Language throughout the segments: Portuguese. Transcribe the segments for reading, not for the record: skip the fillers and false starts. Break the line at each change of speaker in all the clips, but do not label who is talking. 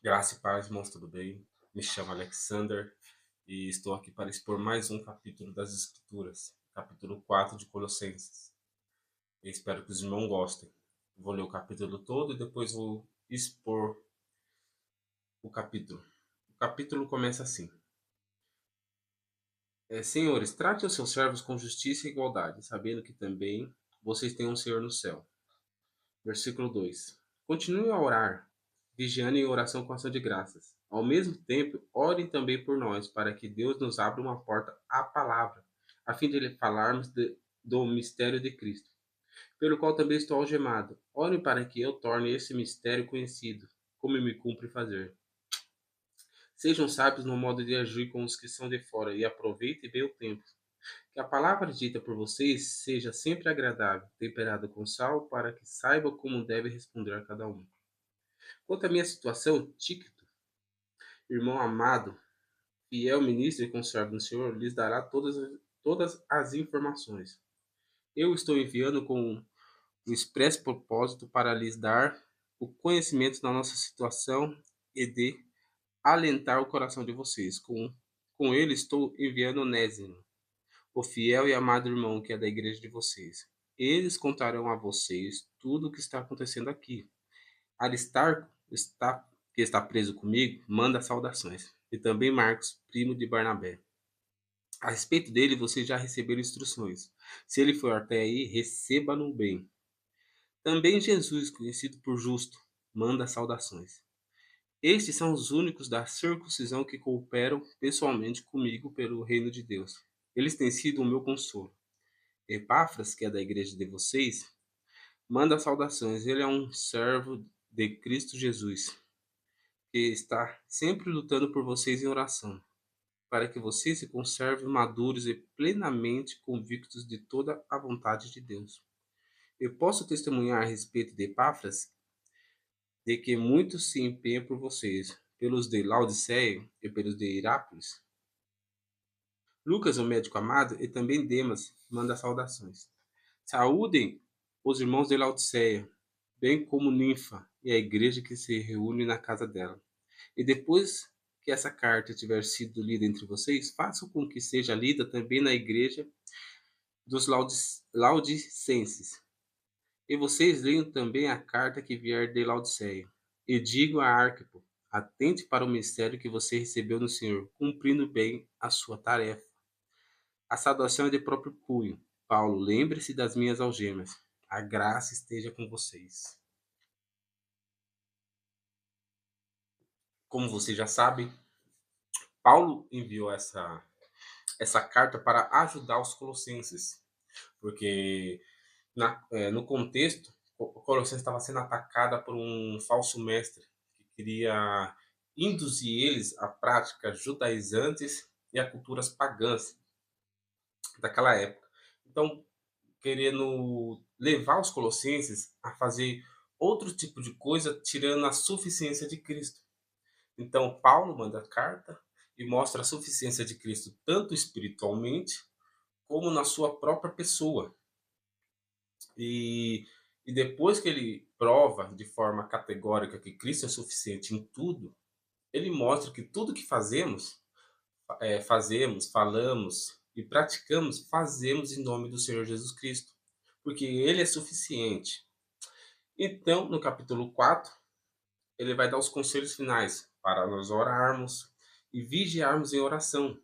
Graça e paz, irmãos, tudo bem? Me chamo Alexander e estou aqui para expor mais um capítulo das Escrituras, capítulo 4 de Colossenses. Eu espero que os irmãos gostem. Vou ler o capítulo todo e depois vou expor o capítulo. O capítulo começa assim: Senhores, trate os seus servos com justiça e igualdade, sabendo que também vocês têm um Senhor no céu. Versículo 2: Continue a orar, vigiando em oração com ação de graças. Ao mesmo tempo, orem também por nós, para que Deus nos abra uma porta à palavra, a fim de lhe falarmos do mistério de Cristo, pelo qual também estou algemado. Orem para que eu torne esse mistério conhecido, como me cumpre fazer. Sejam sábios no modo de agir com os que são de fora, e aproveitem bem o tempo. Que a palavra dita por vocês seja sempre agradável, temperada com sal, para que saiba como deve responder a cada um. Quanto à minha situação, Tíquito, irmão amado, fiel ministro e conservo no Senhor, lhes dará todas as informações. Eu estou enviando com o expresso propósito para lhes dar o conhecimento da nossa situação e de alentar o coração de vocês. Com ele estou enviando Onésimo, o fiel e amado irmão que é da igreja de vocês. Eles contarão a vocês tudo o que está acontecendo aqui. Aristarco, que está preso comigo, manda saudações. E também Marcos, primo de Barnabé. A respeito dele, vocês já receberam instruções. Se ele for até aí, receba-no bem. Também Jesus, conhecido por justo, manda saudações. Estes são os únicos da circuncisão que cooperam pessoalmente comigo pelo reino de Deus. Eles têm sido o meu consolo. Epáfras, que é da igreja de vocês, manda saudações. Ele é um servo de Cristo Jesus, que está sempre lutando por vocês em oração, para que vocês se conservem maduros e plenamente convictos de toda a vontade de Deus. Eu posso testemunhar a respeito de Epáfras de que muito se empenha por vocês, pelos de Laodiceia e pelos de Hirápolis. Lucas, o médico amado, e também Demas, manda saudações. Saúdem os irmãos de Laodiceia, bem como Ninfa e a igreja que se reúne na casa dela. E depois que essa carta tiver sido lida entre vocês, façam com que seja lida também na igreja dos Laodicenses. E vocês leiam também a carta que vier de Laodiceia. E digam a Arquipo, atente para o mistério que você recebeu no Senhor, cumprindo bem a sua tarefa. A saudação é de próprio punho. Paulo, lembre-se das minhas algemas. A graça esteja com vocês. Como vocês já sabem, Paulo enviou essa carta para ajudar os colossenses, porque no contexto, Colossenses estava sendo atacada por um falso mestre que queria induzir eles a práticas judaizantes e a culturas pagãs daquela época. Então, querendo levar os colossenses a fazer outro tipo de coisa, tirando a suficiência de Cristo. Então, Paulo manda a carta e mostra a suficiência de Cristo tanto espiritualmente como na sua própria pessoa. E, e depois que ele prova de forma categórica que Cristo é suficiente em tudo, ele mostra que tudo que fazemos, falamos e praticamos, fazemos em nome do Senhor Jesus Cristo, porque ele é suficiente. Então, no capítulo 4, ele vai dar os conselhos finais para nós orarmos e vigiarmos em oração,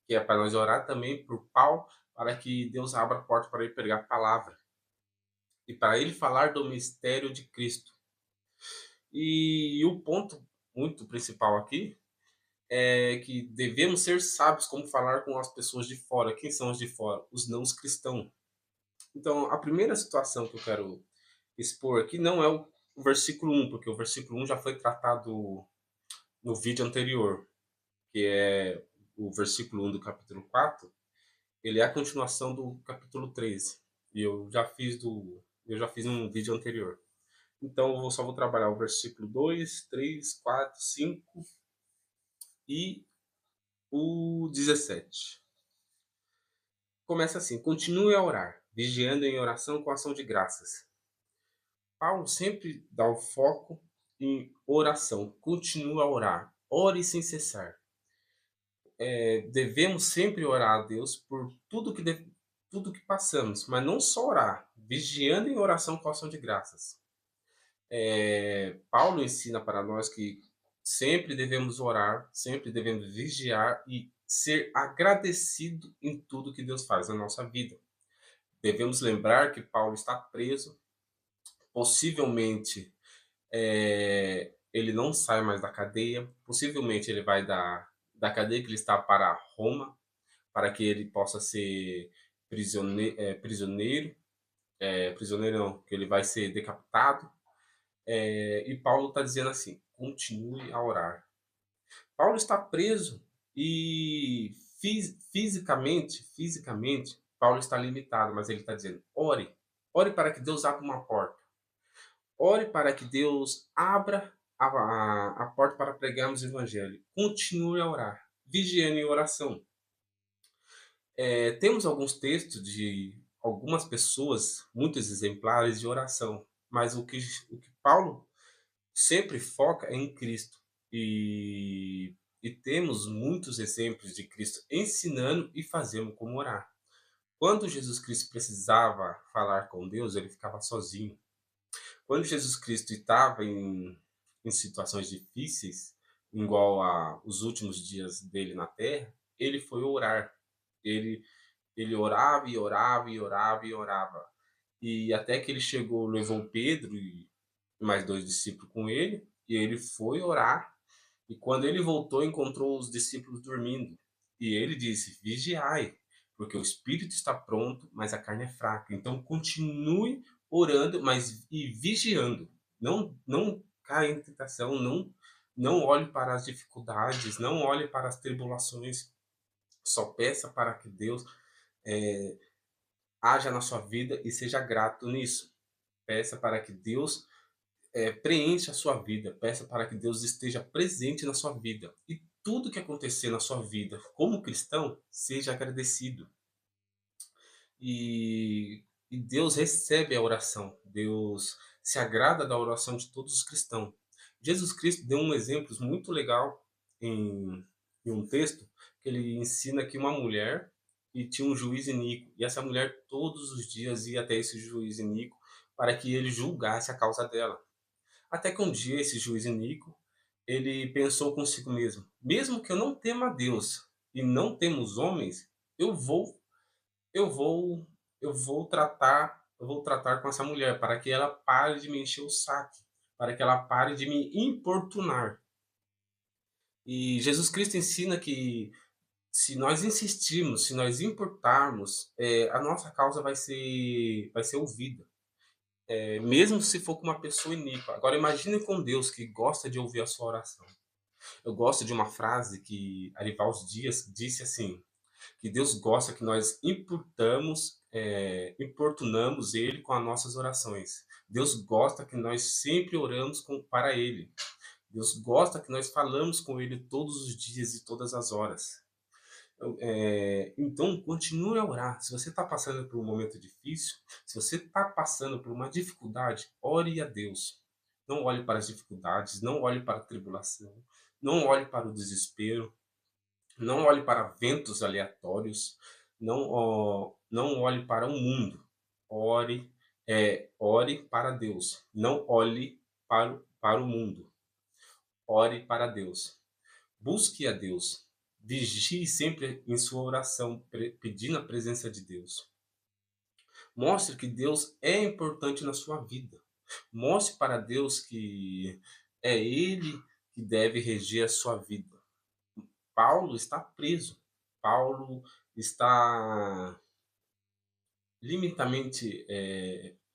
que é para nós orar também por Paulo, para que Deus abra a porta para ele pregar a palavra e para ele falar do mistério de Cristo. E o ponto muito principal aqui é que devemos ser sábios como falar com as pessoas de fora. Quem são os de fora? Os não cristãos. Então, a primeira situação que eu quero expor aqui não é o versículo 1, porque o versículo 1 já foi tratado no vídeo anterior, que é o versículo 1 do capítulo 4. Ele é a continuação do capítulo 13. E eu já fiz um vídeo anterior. Então, eu só vou trabalhar o versículo 2, 3, 4, 5 e o 17. Começa assim: continue a orar, vigiando em oração com ação de graças. Paulo sempre dá o foco em oração. Continue a orar. Ore sem cessar. Devemos sempre orar a Deus por tudo que passamos, mas não só orar, vigiando em oração com ação de graças. Paulo ensina para nós que sempre devemos orar, sempre devemos vigiar e ser agradecido em tudo que Deus faz na nossa vida. Devemos lembrar que Paulo está preso, possivelmente ele não sai mais da cadeia, possivelmente ele vai da cadeia que ele está para Roma, para que ele possa ser prisioneiro não, que ele vai ser decapitado. E Paulo está dizendo assim: continue a orar. Paulo está preso e fisicamente, Paulo está limitado, mas ele está dizendo: ore, ore para que Deus abra uma porta, ore para que Deus abra a porta para pregarmos o evangelho. Continue a orar, vigiando em oração. Temos alguns textos de algumas pessoas, muitos exemplares de oração, mas o que Paulo sempre foca é em Cristo. E temos muitos exemplos de Cristo ensinando e fazendo como orar. Quando Jesus Cristo precisava falar com Deus, ele ficava sozinho. Quando Jesus Cristo estava em situações difíceis, igual a os últimos dias dele na terra, ele foi orar. Ele, ele orava e orava e orava e orava. E até que ele chegou, levou Pedro e mais dois discípulos com ele, e ele foi orar. E quando ele voltou, encontrou os discípulos dormindo. E ele disse: vigiai, porque o espírito está pronto, mas a carne é fraca. Então continue orando, mas e vigiando. Não caia em tentação, não olhe para as dificuldades, não olhe para as tribulações. Só peça para que Deus haja na sua vida e seja grato nisso. Peça para que Deus preencha a sua vida, peça para que Deus esteja presente na sua vida. E tudo que acontecer na sua vida, como cristão, seja agradecido. E Deus recebe a oração, Deus se agrada da oração de todos os cristãos. Jesus Cristo deu um exemplo muito legal em um texto, que ele ensina que uma mulher e tinha um juiz iníquo, e essa mulher todos os dias ia até esse juiz iníquo para que ele julgasse a causa dela. Até que um dia esse juiz iníquo, ele pensou consigo mesmo que eu não tema a Deus e não temos homens, eu vou, eu vou, eu vou tratar com essa mulher para que ela pare de me encher o saco, para que ela pare de me importunar. E Jesus Cristo ensina que se nós insistirmos, se nós importarmos, a nossa causa vai ser ouvida. Mesmo se for com uma pessoa iníqua. Agora imagine com Deus que gosta de ouvir a sua oração. Eu gosto de uma frase que Arivaldo Dias disse assim, que Deus gosta que nós importunamos Ele com as nossas orações. Deus gosta que nós sempre oramos para Ele. Deus gosta que nós falamos com Ele todos os dias e todas as horas. Então, continue a orar. Se você está passando por um momento difícil, se você está passando por uma dificuldade, ore a Deus. Não olhe para as dificuldades, não olhe para a tribulação, não olhe para o desespero, não olhe para ventos aleatórios, não olhe para o mundo. Ore para Deus. Não olhe para o mundo. Ore para Deus. Busque a Deus. Vigie sempre em sua oração, pedindo a presença de Deus. Mostre que Deus é importante na sua vida. Mostre para Deus que é Ele que deve reger a sua vida. Paulo está preso. Paulo está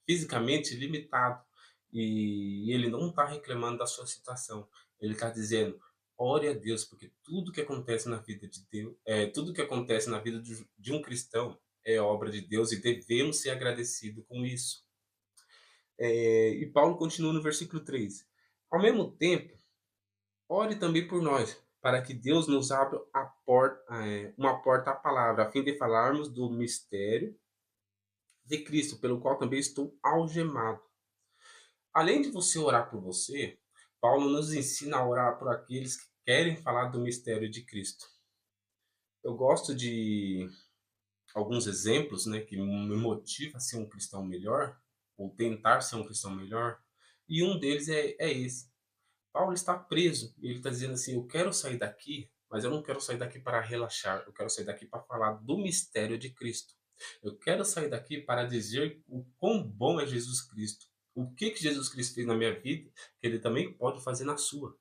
fisicamente limitado. E ele não está reclamando da sua situação. Ele está dizendo: ore a Deus, porque tudo que acontece na vida de Deus, tudo que acontece na vida de um cristão é obra de Deus e devemos ser agradecidos com isso. E Paulo continua no versículo 3. Ao mesmo tempo, ore também por nós, para que Deus nos abra uma porta à palavra, a fim de falarmos do mistério de Cristo, pelo qual também estou algemado. Além de você orar por você, Paulo nos ensina a orar por aqueles que querem falar do mistério de Cristo. Eu gosto de alguns exemplos, né, que me motiva a ser um cristão melhor, ou tentar ser um cristão melhor, e um deles é esse. Paulo está preso, e ele está dizendo assim: eu quero sair daqui, mas eu não quero sair daqui para relaxar, eu quero sair daqui para falar do mistério de Cristo. Eu quero sair daqui para dizer o quão bom é Jesus Cristo. O que Jesus Cristo fez na minha vida, que ele também pode fazer na sua.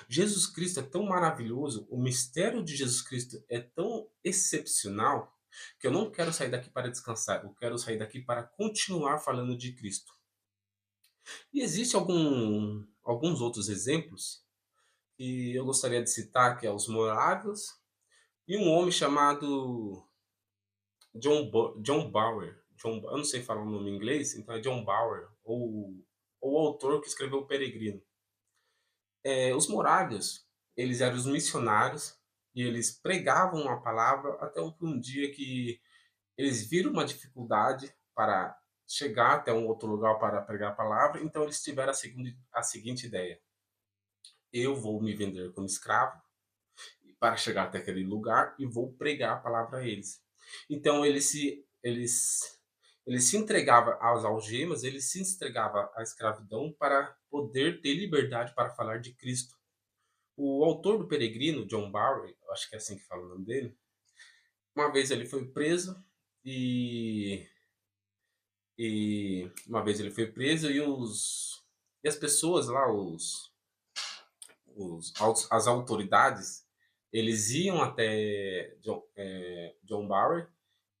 Jesus Cristo é tão maravilhoso, o mistério de Jesus Cristo é tão excepcional, que eu não quero sair daqui para descansar, eu quero sair daqui para continuar falando de Cristo. E existem alguns outros exemplos que eu gostaria de citar, que é os Morávios e um homem chamado John Bauer. Eu não sei falar o nome em inglês, então é John Bauer, ou o autor que escreveu O Peregrino. Os Morávios, eles eram os missionários e eles pregavam a palavra até um dia que eles viram uma dificuldade para chegar até um outro lugar para pregar a palavra, então eles tiveram a seguinte ideia: eu vou me vender como escravo para chegar até aquele lugar e vou pregar a palavra a eles. Então eles se entregavam às algemas, eles se entregavam à escravidão para poder ter liberdade para falar de Cristo. O autor do Peregrino, John Barry, acho que é assim que fala o nome dele, uma vez ele foi preso e, uma vez ele foi preso e as pessoas lá, as autoridades, eles iam até John Barry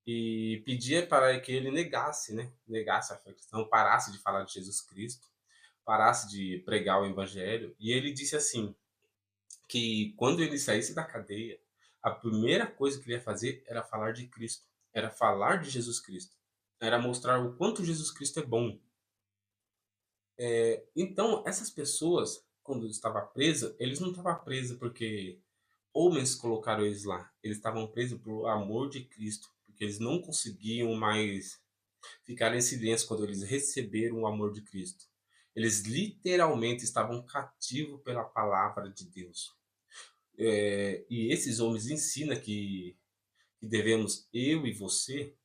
e pedia para que ele negasse, né? Negasse a fé cristã, parasse de falar de Jesus Cristo, parasse de pregar o evangelho. E ele disse assim, que quando ele saísse da cadeia, a primeira coisa que ele ia fazer era falar de Cristo, era falar de Jesus Cristo, era mostrar o quanto Jesus Cristo é bom. Então, essas pessoas, quando estavam presas, eles não estavam presos porque homens colocaram eles lá, eles estavam presos por amor de Cristo, porque eles não conseguiam mais ficar em silêncio quando eles receberam o amor de Cristo. Eles literalmente estavam cativos pela palavra de Deus. E esses homens ensinam que devemos, eu e você,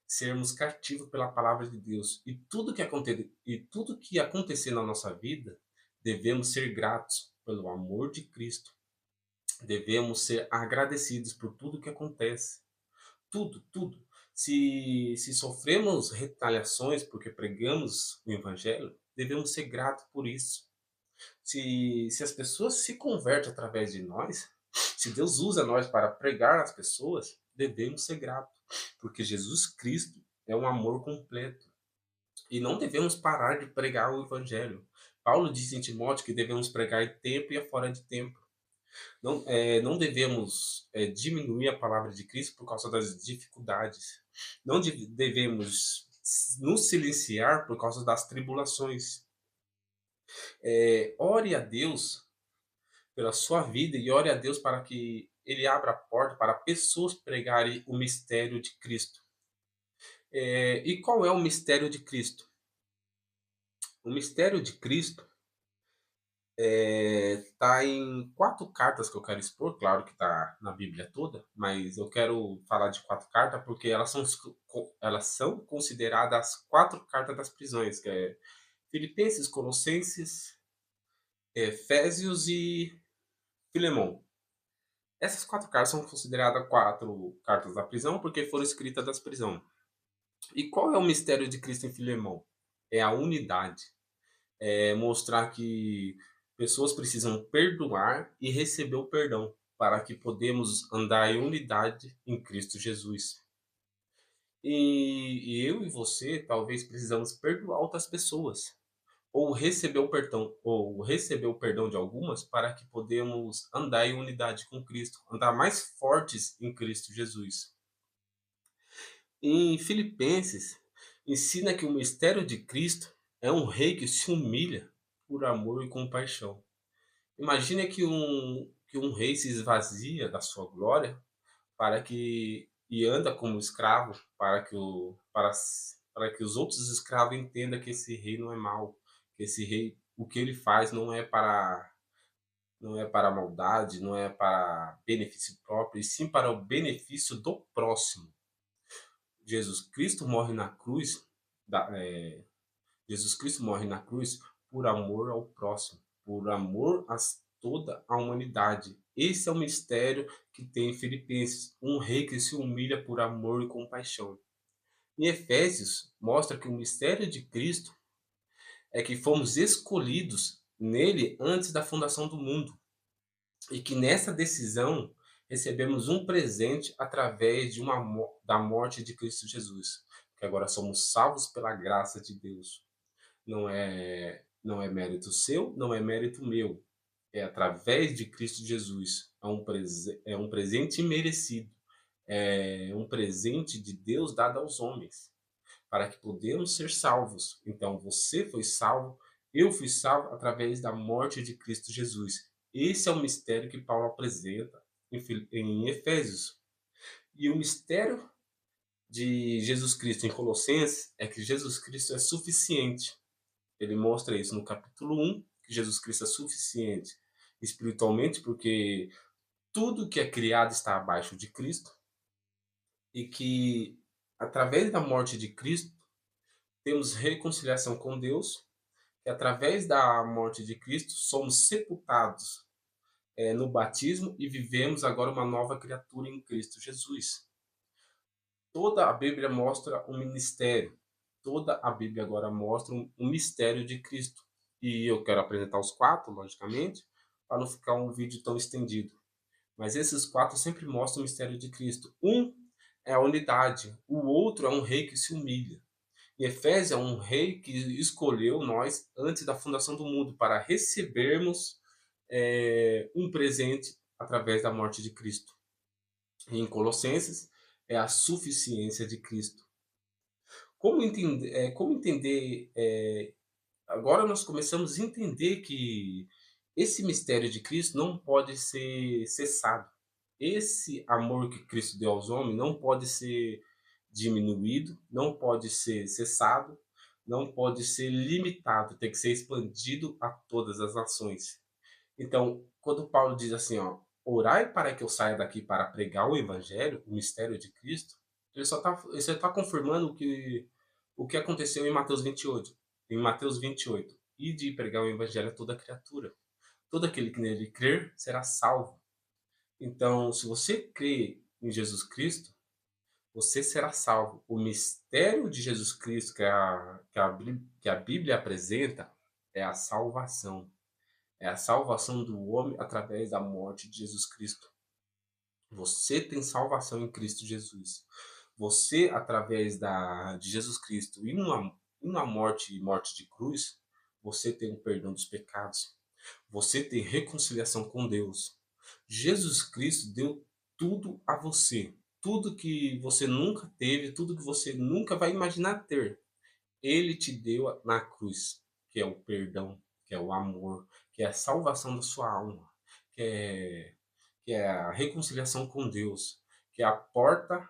sermos cativos pela palavra de Deus. E tudo que acontecer na nossa vida, devemos ser gratos pelo amor de Cristo. Devemos ser agradecidos por tudo que acontece. Tudo, tudo. Se sofremos retaliações porque pregamos o Evangelho, devemos ser gratos por isso. Se as pessoas se convertem através de nós, se Deus usa nós para pregar às pessoas, devemos ser gratos, porque Jesus Cristo é um amor completo. E não devemos parar de pregar o Evangelho. Paulo diz em Timóteo que devemos pregar em tempo e fora de tempo. Não devemos diminuir a palavra de Cristo por causa das dificuldades. Não devemos nos silenciar por causa das tribulações. Ore a Deus pela sua vida e ore a Deus para que Ele abra a porta para pessoas pregarem o mistério de Cristo. E qual é o mistério de Cristo? O mistério de Cristo está em 4 cartas que eu quero expor, claro que está na Bíblia toda, mas eu quero falar de 4 cartas porque elas são consideradas as 4 cartas das prisões, que é Filipenses, Colossenses, Efésios e Filemão. Essas 4 cartas são consideradas 4 cartas da prisão porque foram escritas das prisões. E qual é o mistério de Cristo em Filemão? É a unidade. É mostrar que pessoas precisam perdoar e receber o perdão para que podemos andar em unidade em Cristo Jesus. E eu e você talvez precisamos perdoar outras pessoas ou receber o perdão de algumas para que podemos andar em unidade com Cristo, andar mais fortes em Cristo Jesus. Em Filipenses, ensina que o mistério de Cristo é um rei que se humilha por amor e compaixão. Imagine que um rei se esvazia da sua glória e anda como escravo para que os outros escravos entendam que esse rei não é mau, que esse rei o que ele faz não é para maldade, não é para benefício próprio, e sim para o benefício do próximo. Jesus Cristo morre na cruz, da- é, Jesus Cristo morre na cruz por amor ao próximo, por amor a toda a humanidade. Esse é o mistério que tem em Filipenses, um rei que se humilha por amor e compaixão. Em Efésios, mostra que o mistério de Cristo é que fomos escolhidos nele antes da fundação do mundo e que nessa decisão recebemos um presente através da morte de Cristo Jesus, que agora somos salvos pela graça de Deus. Não é mérito seu, não é mérito meu. É através de Cristo Jesus. É um presente imerecido. É um presente de Deus dado aos homens, para que podemos ser salvos. Então, você foi salvo, eu fui salvo através da morte de Cristo Jesus. Esse é o mistério que Paulo apresenta em Efésios. E o mistério de Jesus Cristo em Colossenses é que Jesus Cristo é suficiente. Ele mostra isso no capítulo 1, que Jesus Cristo é suficiente espiritualmente, porque tudo que é criado está abaixo de Cristo, e que através da morte de Cristo temos reconciliação com Deus, que através da morte de Cristo somos sepultados no batismo e vivemos agora uma nova criatura em Cristo Jesus. Toda a Bíblia mostra um ministério, toda a Bíblia agora mostra um mistério de Cristo. E eu quero apresentar os quatro, logicamente, para não ficar um vídeo tão estendido. Mas esses quatro sempre mostram o mistério de Cristo. Um é a unidade, o outro é um rei que se humilha. E Efésios é um rei que escolheu nós antes da fundação do mundo para recebermos um presente através da morte de Cristo. E em Colossenses é a suficiência de Cristo. Como entender? Agora nós começamos a entender que esse mistério de Cristo não pode ser cessado. Esse amor que Cristo deu aos homens não pode ser diminuído, não pode ser cessado, não pode ser limitado, tem que ser expandido a todas as nações. Então, quando Paulo diz assim, ó, orai para que eu saia daqui para pregar o evangelho, o mistério de Cristo, ele só tá confirmando o que aconteceu em Mateus 28. Em Mateus 28, e de pregar o evangelho a toda criatura. Todo aquele que nele crer será salvo. Então, se você crê em Jesus Cristo, você será salvo. O mistério de Jesus Cristo que a Bíblia apresenta é a salvação. É a salvação do homem através da morte de Jesus Cristo. Você tem salvação em Cristo Jesus. Você, através de Jesus Cristo e na morte de cruz, você tem o perdão dos pecados. Você tem reconciliação com Deus. Jesus Cristo deu tudo a você. Tudo que você nunca teve, tudo que você nunca vai imaginar ter. Ele te deu na cruz, que é o perdão, que é o amor, que é a salvação da sua alma, que é, que é a reconciliação com Deus, que é a porta,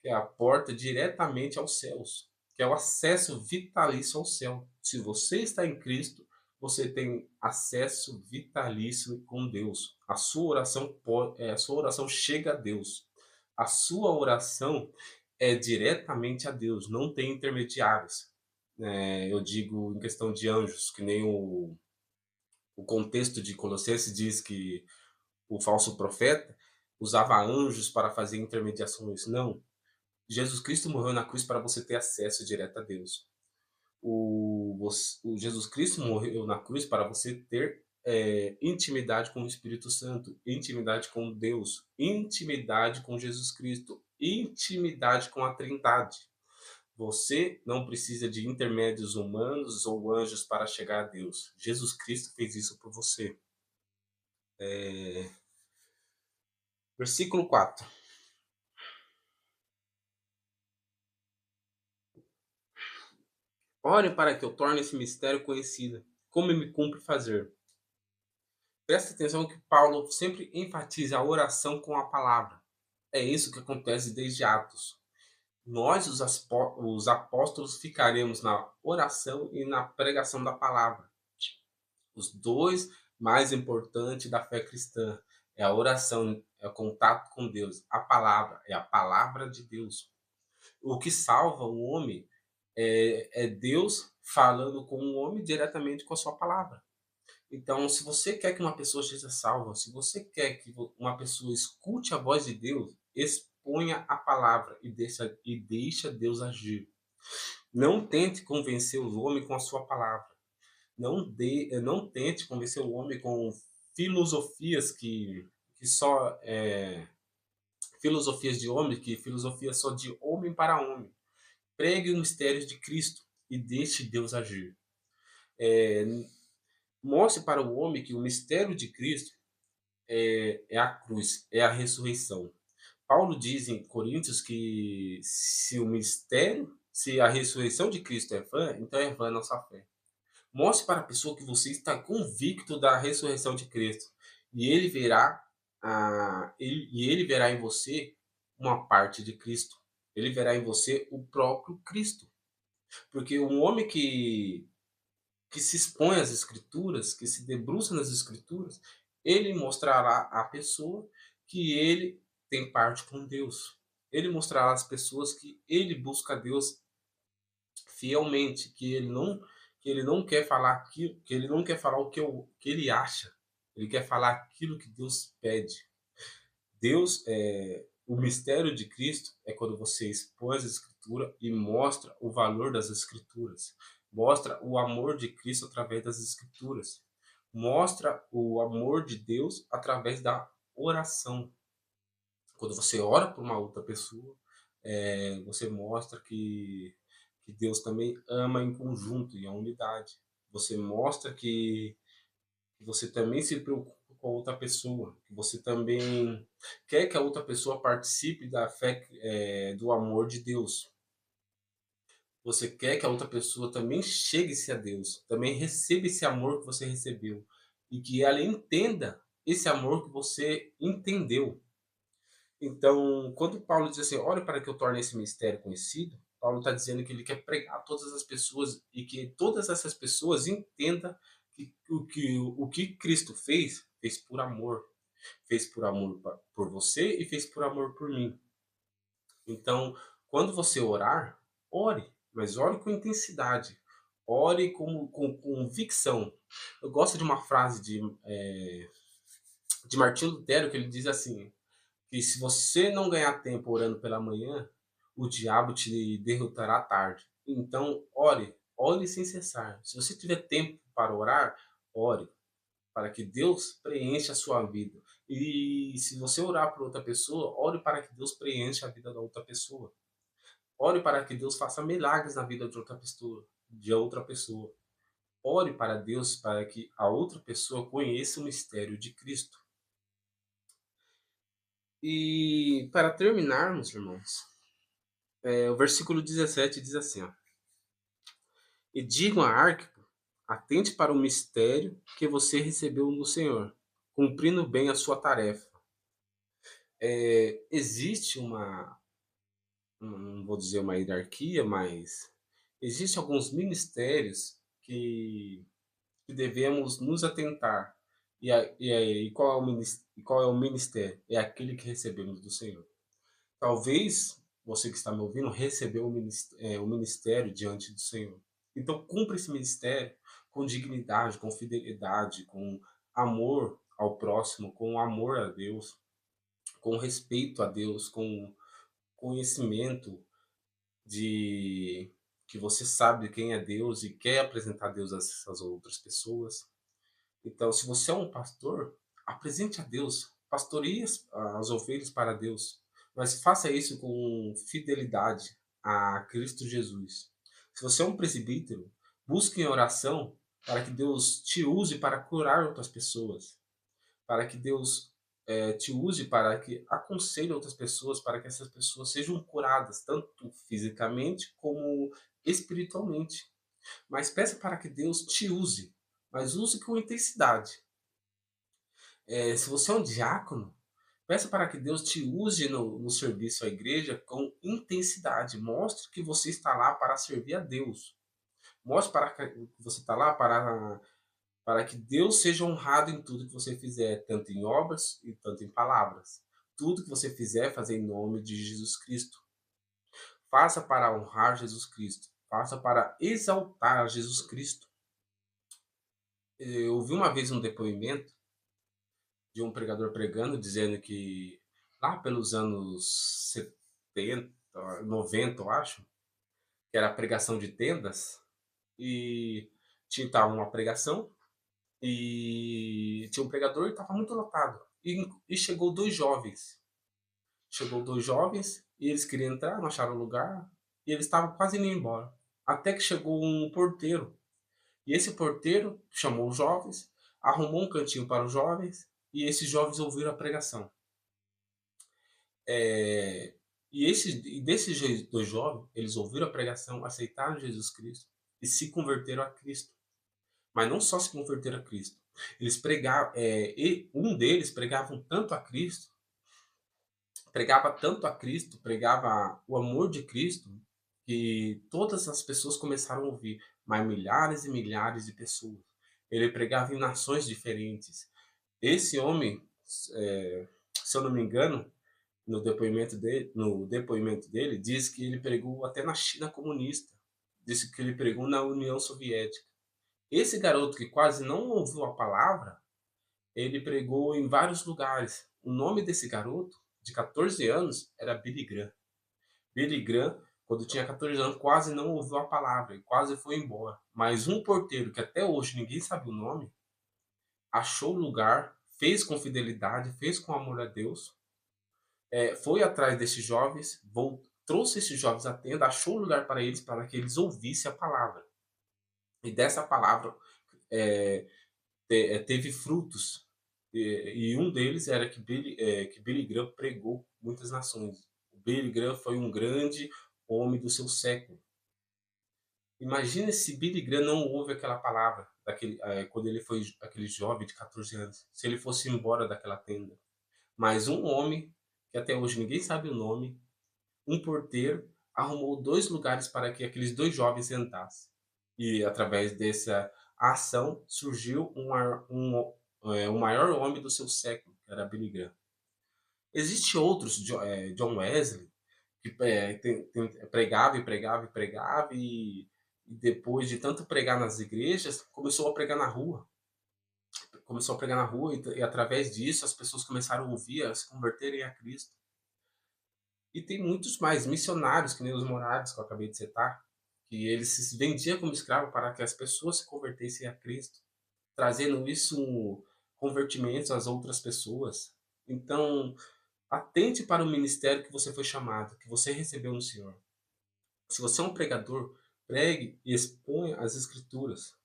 que é a porta diretamente aos céus, que é o acesso vitalício ao céu. Se você está em Cristo, você tem acesso vitalício com Deus. A sua oração chega a Deus. A sua oração é diretamente a Deus, não tem intermediários. Eu digo em questão de anjos, que nem o contexto de Colossenses diz que o falso profeta usava anjos para fazer intermediações. Não. Jesus Cristo morreu na cruz para você ter acesso direto a Deus. O Jesus Cristo morreu na cruz para você ter intimidade com o Espírito Santo, intimidade com Deus, intimidade com Jesus Cristo, intimidade com a Trindade. Você não precisa de intermédios humanos ou anjos para chegar a Deus. Jesus Cristo fez isso por você. Versículo 4. Ore para que eu torne esse mistério conhecido, como me cumpre fazer. Presta atenção que Paulo sempre enfatiza a oração com a palavra. É isso que acontece desde Atos. Nós, os apóstolos, ficaremos na oração e na pregação da palavra. Os dois mais importantes da fé cristã é a oração, é o contato com Deus. A palavra é a palavra de Deus. O que salva o homem é Deus falando com o homem diretamente com a sua palavra. Então, se você quer que uma pessoa seja salva, se você quer que uma pessoa escute a voz de Deus, exponha a palavra e deixa Deus agir. Não tente convencer o homem com a sua palavra. Não tente convencer o homem com filosofias que só filosofias de homem, que filosofia só de homem para homem. Pregue o mistério de Cristo e deixe Deus agir. É, Mostre para o homem que o mistério de Cristo é a cruz, é a ressurreição. Paulo diz em Coríntios que se a ressurreição de Cristo é vã, então é vã a nossa fé. Mostre para a pessoa que você está convicto da ressurreição de Cristo e ele verá em você uma parte de Cristo. Ele verá em você o próprio Cristo. Porque um homem que se expõe às escrituras, que se debruça nas escrituras, ele mostrará à pessoa que ele tem parte com Deus. Ele mostrará às pessoas que ele busca Deus fielmente, que ele não quer falar aquilo, que ele não quer falar que ele acha. Ele quer falar aquilo que Deus pede. O mistério de Cristo é quando você expõe as escrituras e mostra o valor das escrituras. Mostra o amor de Cristo através das escrituras. Mostra o amor de Deus através da oração. Quando você ora por uma outra pessoa, você mostra que Deus também ama em conjunto, em unidade. Você mostra que você também se preocupa com a outra pessoa, que você também quer que a outra pessoa participe da fé, do amor de Deus. Você quer que a outra pessoa também chegue-se a Deus, também receba esse amor que você recebeu e que ela entenda esse amor que você entendeu. Então, quando Paulo diz assim, olha para que eu torne esse mistério conhecido, Paulo está dizendo que ele quer pregar a todas as pessoas e que todas essas pessoas entendam que Cristo fez por amor. Fez por amor por você e fez por amor por mim. Então, quando você orar, ore, mas ore com intensidade. Ore com convicção. Eu gosto de uma frase de Martinho Lutero que ele diz assim: que se você não ganhar tempo orando pela manhã, o diabo te derrotará à tarde. Então, ore sem cessar. Se você tiver tempo para orar, ore, para que Deus preencha a sua vida. E se você orar por outra pessoa, ore para que Deus preencha a vida da outra pessoa. Ore para que Deus faça milagres na vida de outra pessoa, Ore para Deus para que a outra pessoa conheça o mistério de Cristo. E para terminarmos, irmãos, o versículo 17 diz assim, ó, e digam a Arquipo, atente para o mistério que você recebeu no Senhor, cumprindo bem a sua tarefa. Existe não vou dizer uma hierarquia, mas existe alguns ministérios que devemos nos atentar. E qual é o ministério? É aquele que recebemos do Senhor. Talvez você que está me ouvindo recebeu o ministério diante do Senhor. Então, cumpra esse ministério com dignidade, com fidelidade, com amor ao próximo, com amor a Deus, com respeito a Deus, com conhecimento de que você sabe quem é Deus e quer apresentar Deus às outras pessoas. Então, se você é um pastor, apresente a Deus, pastoreie as ovelhas para Deus, mas faça isso com fidelidade a Cristo Jesus. Se você é um presbítero, busque em oração para que Deus te use para curar outras pessoas, para que Deus te use para que aconselhe outras pessoas, para que essas pessoas sejam curadas, tanto fisicamente como espiritualmente. Mas peça para que Deus te use, mas use com intensidade. Se você é um diácono, peça para que Deus te use no serviço à igreja com intensidade. Mostre que você está lá para servir a Deus. Mostre para que você está lá para que Deus seja honrado em tudo que você fizer, tanto em obras e tanto em palavras. Tudo que você fizer, fazer em nome de Jesus Cristo. Faça para honrar Jesus Cristo. Faça para exaltar Jesus Cristo. Eu ouvi uma vez um depoimento de um pregador pregando, dizendo que lá pelos anos 70, 90, eu acho, que era a pregação de tendas, e tinha tava uma pregação, e tinha um pregador e estava muito lotado. E chegou dois jovens. Chegou dois jovens e eles queriam entrar, não acharam lugar, e eles estavam quase indo embora. Até que chegou um porteiro. E esse porteiro chamou os jovens, arrumou um cantinho para os jovens, e esses jovens ouviram a pregação. É, e desses dois jovens, eles ouviram a pregação, aceitaram Jesus Cristo e se converteram a Cristo. Mas não só se converteram a Cristo. Eles pregavam, e um deles pregava tanto a Cristo, pregava o amor de Cristo, que todas as pessoas começaram a ouvir, mas milhares e milhares de pessoas. Ele pregava em nações diferentes. Esse homem, se eu não me engano, no depoimento dele, diz que ele pregou até na China comunista. Disse que ele pregou na União Soviética. Esse garoto que quase não ouviu a palavra, ele pregou em vários lugares. O nome desse garoto, de 14 anos, era Billy Graham. Billy Graham, quando tinha 14 anos, quase não ouviu a palavra e quase foi embora. Mas um porteiro, que até hoje ninguém sabe o nome, achou o lugar, fez com fidelidade, fez com amor a Deus, foi atrás desses jovens, trouxe esses jovens à tenda, achou um lugar para que eles ouvissem a palavra. E dessa palavra é, teve frutos. E um deles era que Billy Graham pregou muitas nações. O Billy Graham foi um grande homem do seu século. Imagina se Billy Graham não ouve aquela palavra quando ele foi aquele jovem de 14 anos, se ele fosse embora daquela tenda. Mas um homem, que até hoje ninguém sabe o nome, um porteiro, arrumou dois lugares para que aqueles dois jovens entrassem. E através dessa ação surgiu o maior homem do seu século, que era Billy Graham. Existem outros, John Wesley, que pregava e pregava e pregava, e depois de tanto pregar nas igrejas, começou a pregar na rua. Começou a pregar na rua e através disso as pessoas começaram a ouvir, a se converterem a Cristo. E tem muitos mais missionários, que nem os Moraes, que eu acabei de citar, que eles se vendiam como escravo para que as pessoas se convertessem a Cristo, trazendo isso convertimentos às outras pessoas. Então, atente para o ministério que você foi chamado, que você recebeu no Senhor. Se você é um pregador, pregue e exponha as escrituras.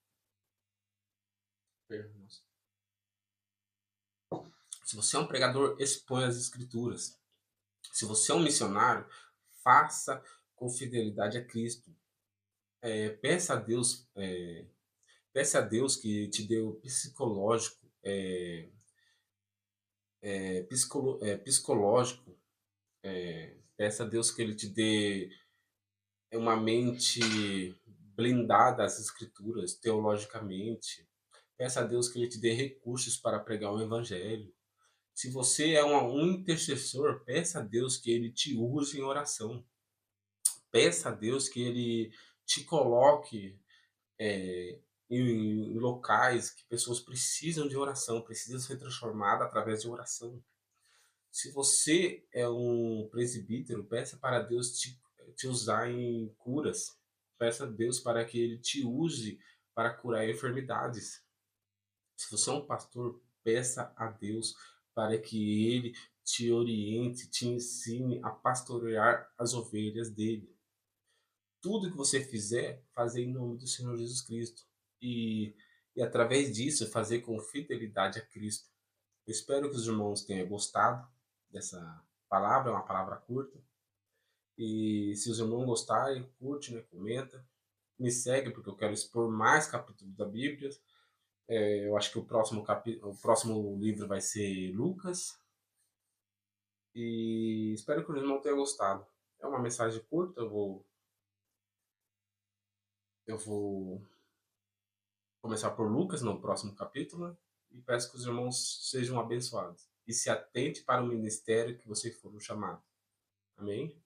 Se você é um pregador, exponha as escrituras. Se você é um missionário, faça com fidelidade a Cristo. Peça a Deus, peça a Deus que te dê o psicológico, psicológico. Peça a Deus que Ele te dê uma mente blindada às escrituras, teologicamente. Peça a Deus que Ele te dê recursos para pregar o Evangelho. Se você é um intercessor, peça a Deus que Ele te use em oração. Peça a Deus que Ele te coloque em locais que pessoas precisam de oração, precisam ser transformadas através de oração. Se você é um presbítero, peça para Deus te usar em curas. Peça a Deus para que Ele te use para curar enfermidades. Se você é um pastor, peça a Deus para que Ele te oriente, te ensine a pastorear as ovelhas dele. Tudo que você fizer, fazer em nome do Senhor Jesus Cristo. E através disso, fazer com fidelidade a Cristo. Eu espero que os irmãos tenham gostado dessa palavra, é uma palavra curta. E se os irmãos gostarem, curte, né, comenta. Me segue, porque eu quero expor mais capítulos da Bíblia. Eu acho que o próximo livro vai ser Lucas. E espero que os irmãos tenham gostado. É uma mensagem curta, eu vou começar por Lucas no próximo capítulo, né? E peço que os irmãos sejam abençoados. E se atente para o ministério que vocês foram chamados. Amém?